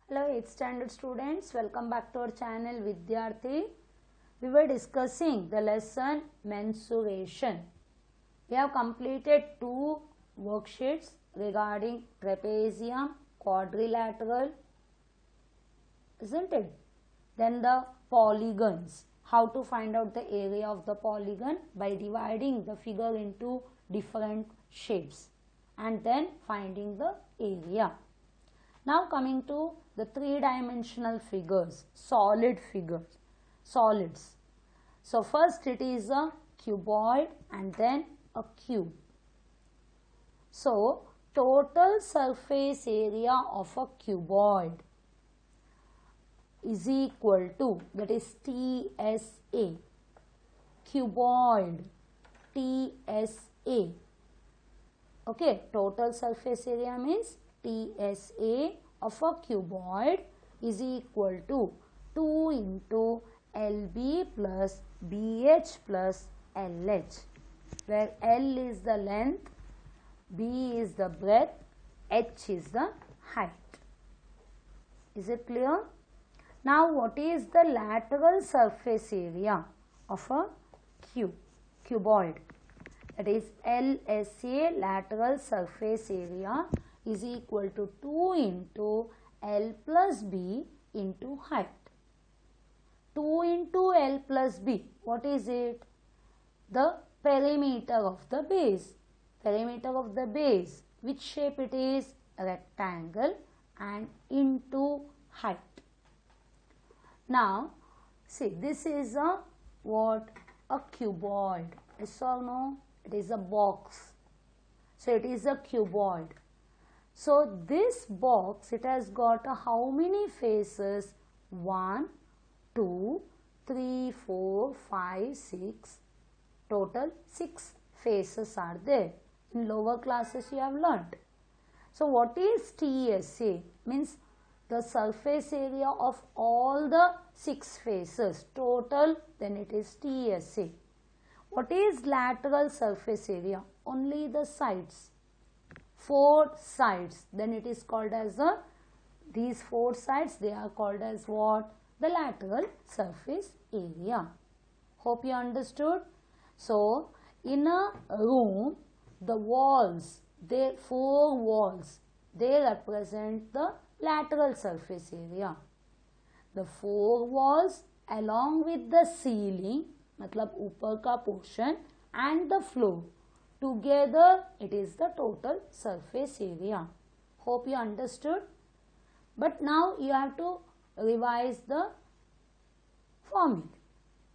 Hello 8th standard students, welcome back to our channel Vidyarthi. We were discussing the lesson mensuration. We have completed two worksheets regarding trapezium, quadrilateral, isn't it? Then the polygons, how to find out the area of the polygon by dividing the figure into different shapes and then finding the area. Now coming to the three-dimensional figures, solid figures, solids. So first it is a cuboid and then a cube. So total surface area of a cuboid is equal to, that is TSA, cuboid, TSA. Okay, total surface area means TSA of a cuboid is equal to 2 into LB plus BH plus LH, where L is the length, B is the breadth, H is the height. Is it clear? Now what is the lateral surface area of a cuboid? That is LSA, lateral surface area, is equal to 2 into L plus B into height. 2 into L plus B, what is it? The perimeter of the base. Perimeter of the base, which shape it is? A rectangle, and into height. Now, see, this is a what? A cuboid. Yes or no? It is a box. So, it is a cuboid. So, this box, it has got how many faces? 1, 2, 3, 4, 5, 6. Total 6 faces are there. In lower classes you have learnt. So, what is TSA? Means the surface area of all the 6 faces total, then it is TSA. What is lateral surface area? Only the sides. 4 sides. Then it is called as these 4 sides, they are called as what? The lateral surface area. Hope you understood. So, in a room, the walls, 4 walls, they represent the lateral surface area. The 4 walls along with the ceiling, मतलब ऊपर का portion, and the floor, together it is the total surface area. Hope you understood. But now you have to revise the formula.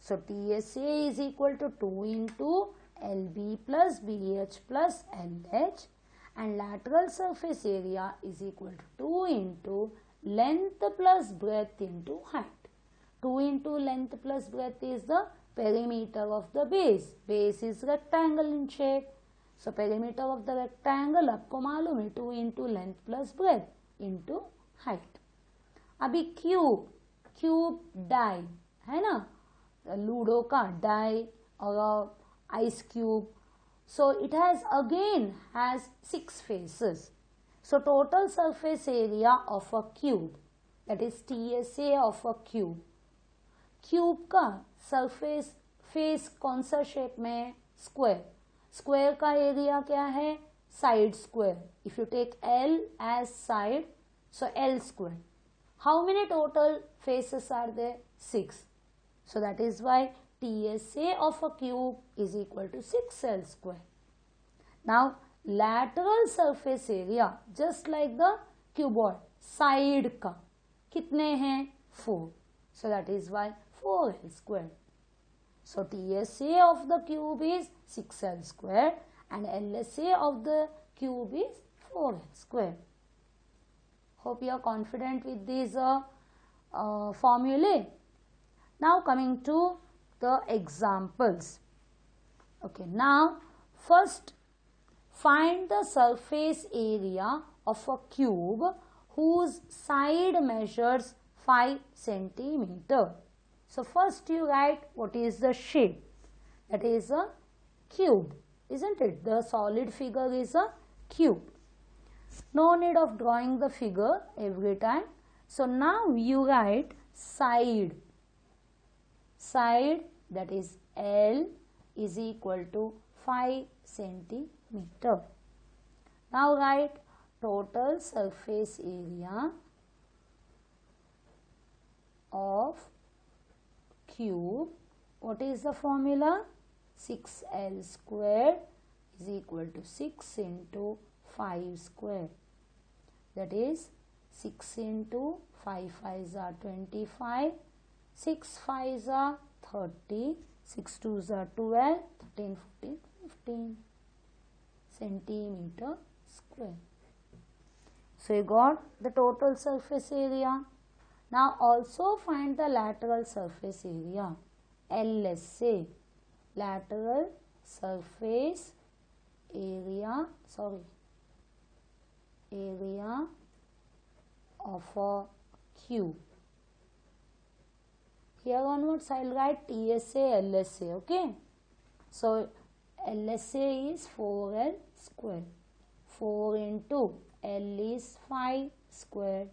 So TSA is equal to 2 into LB plus BH plus LH, and lateral surface area is equal to 2 into length plus breadth into height. 2 into length plus breadth is the perimeter of the base. Base is rectangle in shape. So perimeter of the rectangle आपको मालूम है 2 into length plus breadth into height. अभी cube die है ना, ludo का die और ice cube. So it has 6 faces. So total surface area of a cube, that is TSA of a cube. Cube का surface face कौन सा shape में है? स्क्वायर. स्क्वायर का एरिया क्या है? Side square. If you take L as side, so L square. How many total faces are there? 6. So that is why TSA of a cube is equal to 6L square. Now lateral surface area, just like the cuboid, side का कितने हैं? 4. So that is why 4L square. So TSA of the cube is 6L square and LSA of the cube is 4L square. Hope you are confident with these formulae. Now coming to the examples. Okay, now first find the surface area of a cube whose side measures 5 centimeter. So first you write what is the shape. That is a cube, isn't it? The solid figure is a cube. No need of drawing the figure every time. So now you write side. Side, that is L, is equal to 5 centimeter. Now write total surface area of cube. What is the formula? 6L square is equal to 6 into 5 square. That is 6 into 5 5s are 25, 6 5s are 30, 6 2s are 12, 13, 14, 15 centimeter square. So you got the total surface area. Now also find the lateral surface area. LSA, lateral surface area, area of a cube. Here onwards I will write TSA, LSA, okay. So LSA is 4L square. 4 into L is 5 square.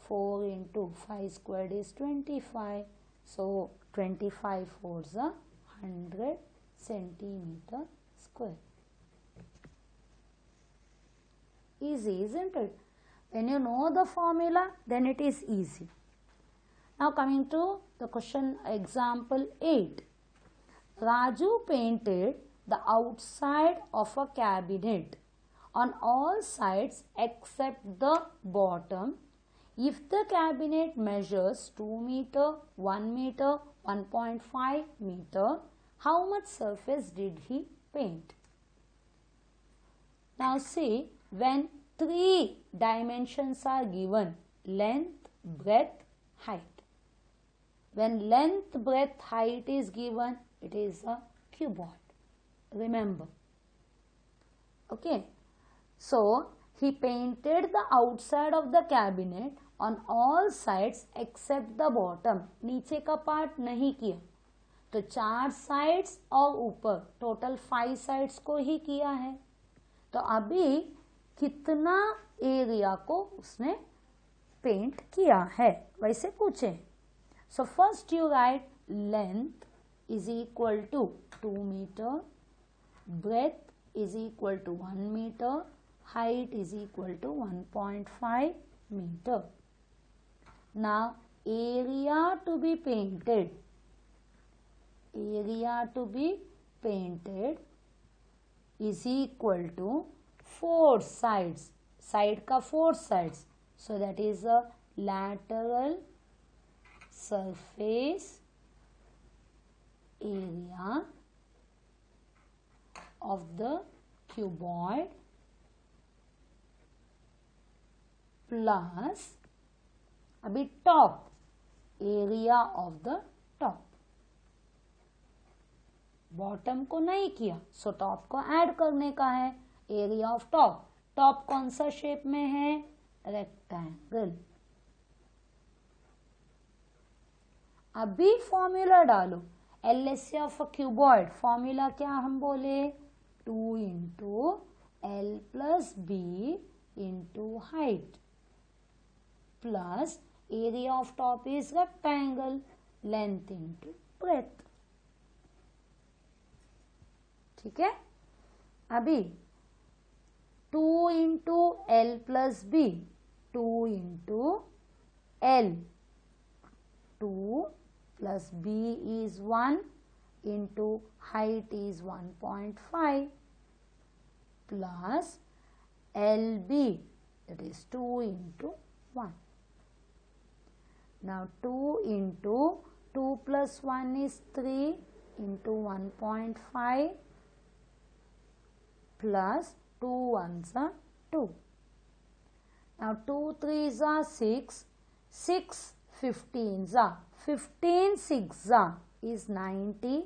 4 into 5 squared is 25. So 25 fours are 100 centimeter square. Easy, isn't it? When you know the formula, then it is easy. Now coming to the question example 8. Raju painted the outside of a cabinet on all sides except the bottom. If the cabinet measures 2 meter, 1 meter, 1.5 meter, how much surface did he paint? Now see, when 3 dimensions are given, length, breadth, height. When length, breadth, height is given, it is a cuboid. Remember. Okay. So, he painted the outside of the cabinet on all sides except the bottom. नीचे का part नहीं किया. तो 4 sides और ऊपर total 5 sides को ही किया है. तो अभी कितना एरिया को उसने पेंट किया है वैसे पूछे. So first you write length is equal to 2 meter, breadth is equal to 1 meter, height is equal to 1.5 meter. Now area to be painted is equal to 4 sides. Side का 4 sides. So that is a lateral surface area of the cuboid plus अभी top area of the top. Bottom को नहीं किया, so top को add करने का है. Area of top. Top कौन सा शेप में है? रेक्टेंगल. अभी फॉर्मूला डालो. LSA of a cuboid formula क्या हम बोले? 2 into L plus B into height plus area of top is rectangle, length into breadth. ठीक है. अभी 2 into L plus B, 2 into L, 2 plus b is 1 into height is 1.5 plus LB, that is 2 into 1. Now 2 into 2 plus 1 is 3 into 1.5 plus 2 ones are 2. Now 2 3s are 6, 6 15s are 15 6 is 90.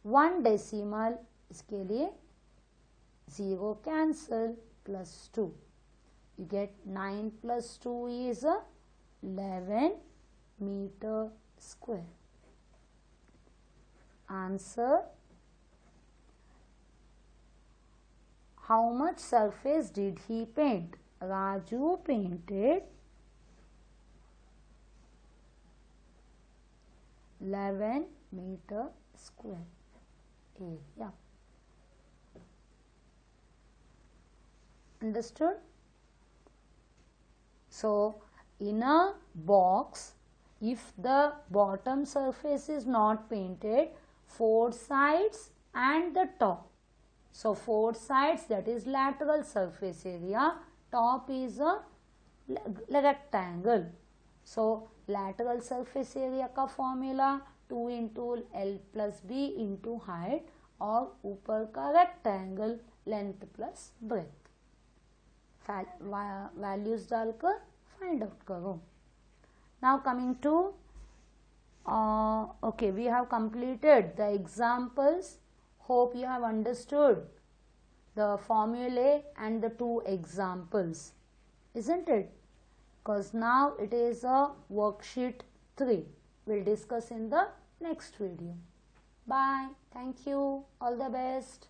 1 decimal इसके लिए 0 cancel plus 2. You get 9 plus 2 is 11 meter square. Answer: how much surface did he paint? Raju painted 11 meter square area. Understood? So, in a box, if the bottom surface is not painted, 4 sides and the top. So, 4 sides, that is lateral surface area, top is a rectangle. So, lateral surface area का formula 2 into L plus B into height और ऊपर का rectangle length plus breadth. Values डालकर find out करो. Now coming to okay, we have completed the examples. Hope you have understood the formulae and the 2 examples, isn't it? Because now it is a worksheet 3. We'll discuss in the next video. Bye. Thank you. All the best.